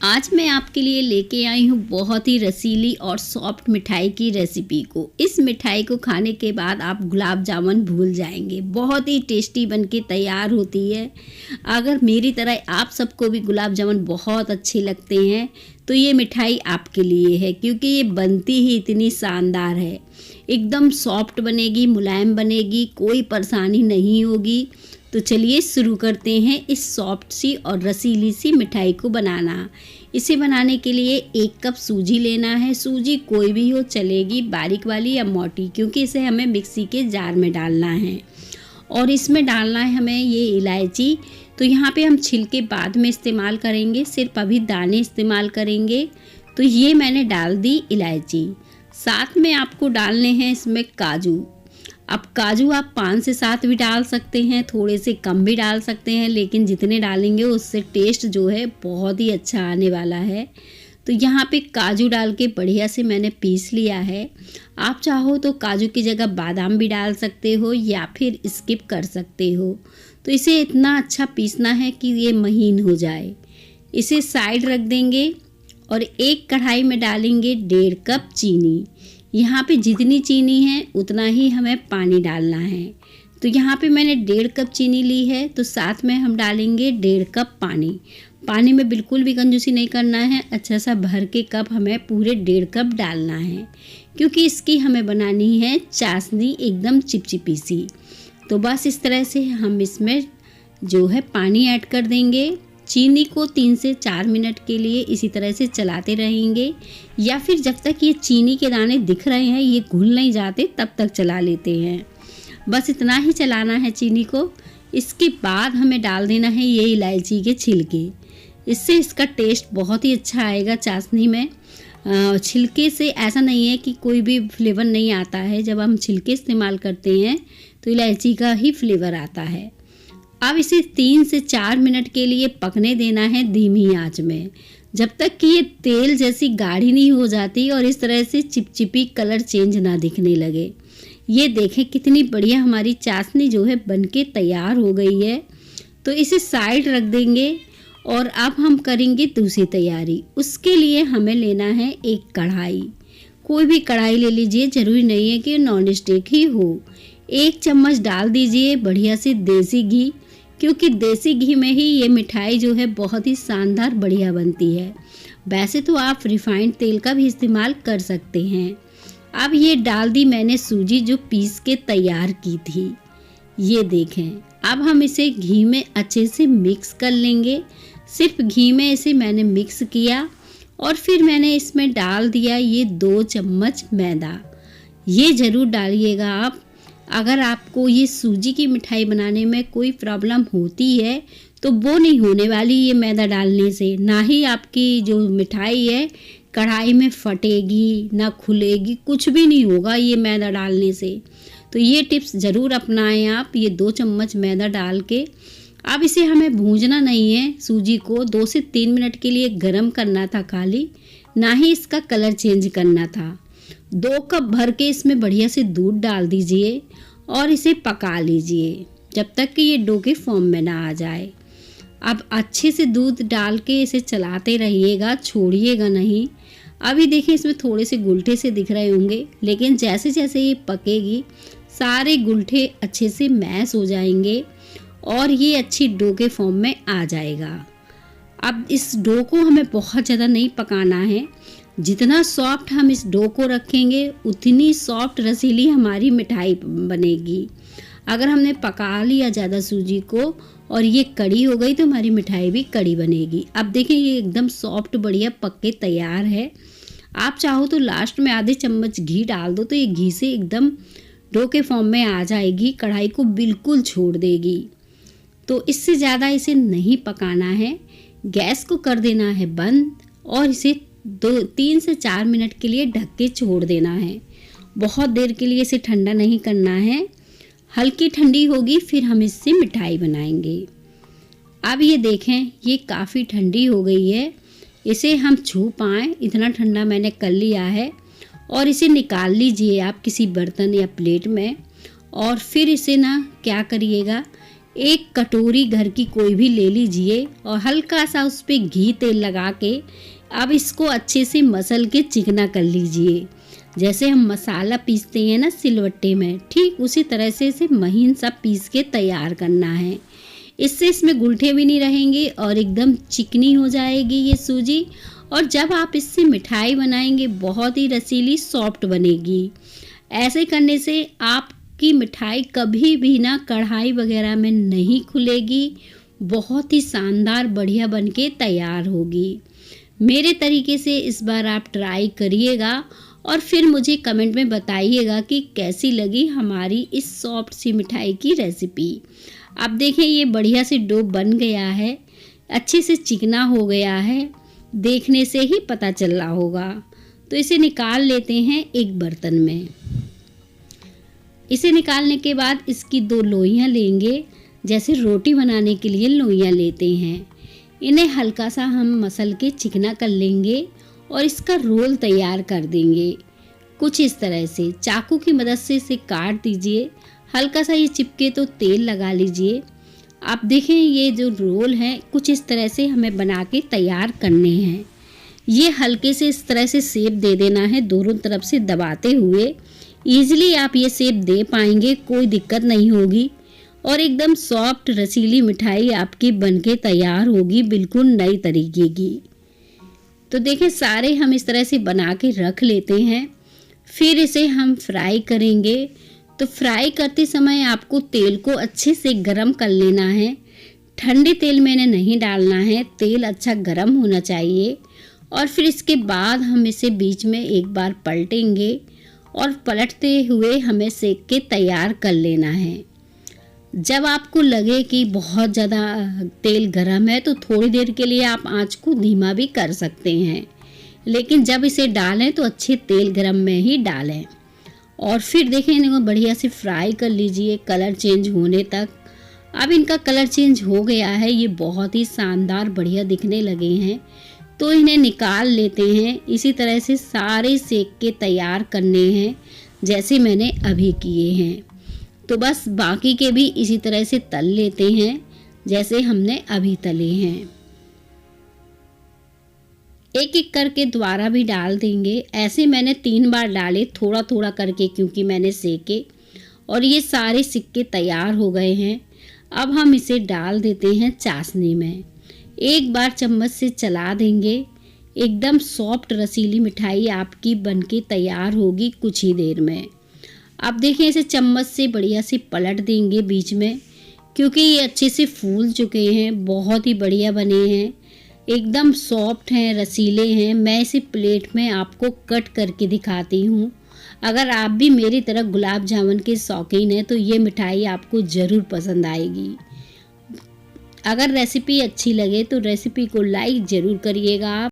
आज मैं आपके लिए लेके आई हूँ बहुत ही रसीली और सॉफ्ट मिठाई की रेसिपी को। इस मिठाई को खाने के बाद आप गुलाब जामुन भूल जाएंगे। बहुत ही टेस्टी बनके तैयार होती है। अगर मेरी तरह आप सबको भी गुलाब जामुन बहुत अच्छे लगते हैं तो ये मिठाई आपके लिए है, क्योंकि ये बनती ही इतनी शानदार है। एकदम सॉफ्ट बनेगी, मुलायम बनेगी, कोई परेशानी नहीं होगी। तो चलिए शुरू करते हैं इस सॉफ्ट सी और रसीली सी मिठाई को बनाना। इसे बनाने के लिए 1 कप सूजी लेना है। सूजी कोई भी हो चलेगी, बारीक वाली या मोटी, क्योंकि इसे हमें मिक्सी के जार में डालना है। और इसमें डालना है हमें ये इलायची। तो यहाँ पे हम छिलके बाद में इस्तेमाल करेंगे, सिर्फ अभी दाने इस्तेमाल करेंगे। तो ये मैंने डाल दी इलायची। साथ में आपको डालने हैं इसमें काजू। अब काजू आप 5 से 7 भी डाल सकते हैं, थोड़े से कम भी डाल सकते हैं, लेकिन जितने डालेंगे उससे टेस्ट जो है बहुत ही अच्छा आने वाला है। तो यहाँ पे काजू डाल के बढ़िया से मैंने पीस लिया है। आप चाहो तो काजू की जगह बादाम भी डाल सकते हो या फिर स्किप कर सकते हो। तो इसे इतना अच्छा पीसना है कि ये महीन हो जाए। इसे साइड रख देंगे और एक कढ़ाई में डालेंगे 1.5 कप चीनी। यहाँ पे जितनी चीनी है उतना ही हमें पानी डालना है। तो यहाँ पे मैंने 1.5 कप चीनी ली है, तो साथ में हम डालेंगे 1.5 कप पानी। पानी में बिल्कुल भी कंजूसी नहीं करना है, अच्छा सा भर के कप हमें पूरे 1.5 कप डालना है, क्योंकि इसकी हमें बनानी है चाशनी एकदम चिपचिपी सी। तो बस इस तरह से हम इसमें जो है पानी ऐड कर देंगे। चीनी को 3 से 4 मिनट के लिए इसी तरह से चलाते रहेंगे, या फिर जब तक ये चीनी के दाने दिख रहे हैं, ये घुल नहीं जाते, तब तक चला लेते हैं। बस इतना ही चलाना है चीनी को। इसके बाद हमें डाल देना है ये इलायची के छिलके। इससे इसका टेस्ट बहुत ही अच्छा आएगा चाशनी में। छिलके से ऐसा नहीं है कि कोई भी फ्लेवर नहीं आता है। जब हम छिलके इस्तेमाल करते हैं तो इलायची का ही फ्लेवर आता है। अब इसे 3 से 4 मिनट के लिए पकने देना है धीमी आंच में, जब तक कि ये तेल जैसी गाढ़ी नहीं हो जाती और इस तरह से चिपचिपी कलर चेंज ना दिखने लगे। ये देखें कितनी बढ़िया हमारी चाशनी जो है बनके तैयार हो गई है। तो इसे साइड रख देंगे और अब हम करेंगे दूसरी तैयारी। उसके लिए हमें लेना है एक कढ़ाई। कोई भी कढ़ाई ले लीजिए, ज़रूरी नहीं है कि नॉन स्टिक ही हो। 1 चम्मच डाल दीजिए बढ़िया से देसी घी, क्योंकि देसी घी में ही ये मिठाई जो है बहुत ही शानदार बढ़िया बनती है। वैसे तो आप रिफाइंड तेल का भी इस्तेमाल कर सकते हैं। अब ये डाल दी मैंने सूजी जो पीस के तैयार की थी। ये देखें, अब हम इसे घी में अच्छे से मिक्स कर लेंगे। सिर्फ घी में इसे मैंने मिक्स किया और फिर मैंने इसमें डाल दिया ये 2 चम्मच मैदा। ये ज़रूर डालिएगा आप। अगर आपको ये सूजी की मिठाई बनाने में कोई प्रॉब्लम होती है तो वो नहीं होने वाली ये मैदा डालने से। ना ही आपकी जो मिठाई है कढ़ाई में फटेगी, ना खुलेगी, कुछ भी नहीं होगा ये मैदा डालने से। तो ये टिप्स ज़रूर अपनाएं आप। ये 2 चम्मच मैदा डाल के अब इसे हमें भूंजना नहीं है। सूजी को 2 से 3 मिनट के लिए गर्म करना था खाली, ना ही इसका कलर चेंज करना था। 2 कप भर के इसमें बढ़िया से दूध डाल दीजिए और इसे पका लीजिए जब तक कि ये डो के फॉर्म में ना आ जाए। अब अच्छे से दूध डाल के इसे चलाते रहिएगा, छोड़िएगा नहीं। अभी देखिए इसमें थोड़े से गुलठे से दिख रहे होंगे, लेकिन जैसे जैसे ये पकेगी सारे गुलठे अच्छे से मैश हो जाएंगे और ये अच्छी डो के फॉर्म में आ जाएगा। अब इस डो को हमें बहुत ज़्यादा नहीं पकाना है। जितना सॉफ्ट हम इस डो को रखेंगे उतनी सॉफ्ट रसीली हमारी मिठाई बनेगी। अगर हमने पका लिया ज़्यादा सूजी को और ये कड़ी हो गई तो हमारी मिठाई भी कड़ी बनेगी। अब देखें ये एकदम सॉफ्ट बढ़िया पक के तैयार है। आप चाहो तो लास्ट में आधे चम्मच घी डाल दो, तो ये घी से एकदम डो के फॉर्म में आ जाएगी, कढ़ाई को बिल्कुल छोड़ देगी। तो इससे ज़्यादा इसे नहीं पकाना है। गैस को कर देना है बंद और इसे 3 से 4 मिनट के लिए ढक के छोड़ देना है। बहुत देर के लिए इसे ठंडा नहीं करना है। हल्की ठंडी होगी फिर हम इससे मिठाई बनाएंगे। अब ये देखें ये काफ़ी ठंडी हो गई है। इसे हम छू पाएँ इतना ठंडा मैंने कर लिया है। और इसे निकाल लीजिए आप किसी बर्तन या प्लेट में। और फिर इसे ना क्या करिएगा, एक कटोरी घर की कोई भी ले लीजिए और हल्का सा उस पे घी तेल लगा के अब इसको अच्छे से मसल के चिकना कर लीजिए। जैसे हम मसाला पीसते हैं ना सिलवट्टे में, ठीक उसी तरह से इसे महीन सा पीस के तैयार करना है। इससे इसमें गुलठे भी नहीं रहेंगे और एकदम चिकनी हो जाएगी ये सूजी। और जब आप इससे मिठाई बनाएंगे बहुत ही रसीली सॉफ्ट बनेगी। ऐसे करने से आपकी मिठाई कभी भी ना कढ़ाई वगैरह में नहीं खुलेगी, बहुत ही शानदार बढ़िया बनके तैयार होगी। मेरे तरीके से इस बार आप ट्राई करिएगा और फिर मुझे कमेंट में बताइएगा कि कैसी लगी हमारी इस सॉफ्ट सी मिठाई की रेसिपी। आप देखें ये बढ़िया से डो बन गया है, अच्छे से चिकना हो गया है, देखने से ही पता चल रहा होगा। तो इसे निकाल लेते हैं एक बर्तन में। इसे निकालने के बाद इसकी 2 लोइयाँ लेंगे, जैसे रोटी बनाने के लिए लोइयाँ लेते हैं। इन्हें हल्का सा हम मसल के चिकना कर लेंगे और इसका रोल तैयार कर देंगे। कुछ इस तरह से चाकू की मदद से इसे काट दीजिए। हल्का सा ये चिपके तो तेल लगा लीजिए। आप देखें ये जो रोल है कुछ इस तरह से हमें बना के तैयार करने हैं। ये हल्के से इस तरह से शेप दे देना है, दोनों तरफ से दबाते हुए। ईजिली आप ये शेप दे पाएंगे, कोई दिक्कत नहीं होगी और एकदम सॉफ्ट रसीली मिठाई आपकी बनके तैयार होगी, बिल्कुल नई तरीके की। तो देखें सारे हम इस तरह से बना के रख लेते हैं। फिर इसे हम फ्राई करेंगे। तो फ्राई करते समय आपको तेल को अच्छे से गरम कर लेना है। ठंडे तेल में नहीं डालना है, तेल अच्छा गरम होना चाहिए। और फिर इसके बाद हम इसे बीच में एक बार पलटेंगे और पलटते हुए हमें सेक के तैयार कर लेना है। जब आपको लगे कि बहुत ज़्यादा तेल गरम है तो थोड़ी देर के लिए आप आंच को धीमा भी कर सकते हैं, लेकिन जब इसे डालें तो अच्छे तेल गरम में ही डालें। और फिर देखें इनको बढ़िया से फ्राई कर लीजिए कलर चेंज होने तक। अब इनका कलर चेंज हो गया है, ये बहुत ही शानदार बढ़िया दिखने लगे हैं। तो इन्हें निकाल लेते हैं। इसी तरह से सारे सेक के तैयार करने हैं जैसे मैंने अभी किए हैं। तो बस बाकी के भी इसी तरह से तल लेते हैं जैसे हमने अभी तले हैं। एक एक करके दोबारा भी डाल देंगे। ऐसे मैंने 3 बार डाले थोड़ा थोड़ा करके, क्योंकि मैंने सेके और ये सारे सिक्के तैयार हो गए हैं। अब हम इसे डाल देते हैं चाशनी में। एक बार चम्मच से चला देंगे, एकदम सॉफ्ट रसीली मिठाई आपकी बनके तैयार होगी कुछ ही देर में। अब देखिए इसे चम्मच से बढ़िया से पलट देंगे बीच में, क्योंकि ये अच्छे से फूल चुके हैं, बहुत ही बढ़िया बने हैं, एकदम सॉफ्ट हैं, रसीले हैं। मैं इसे प्लेट में आपको कट करके दिखाती हूँ। अगर आप भी मेरी तरह गुलाब जामुन के शौकीन हैं तो ये मिठाई आपको ज़रूर पसंद आएगी। अगर रेसिपी अच्छी लगे तो रेसिपी को लाइक ज़रूर करिएगा आप।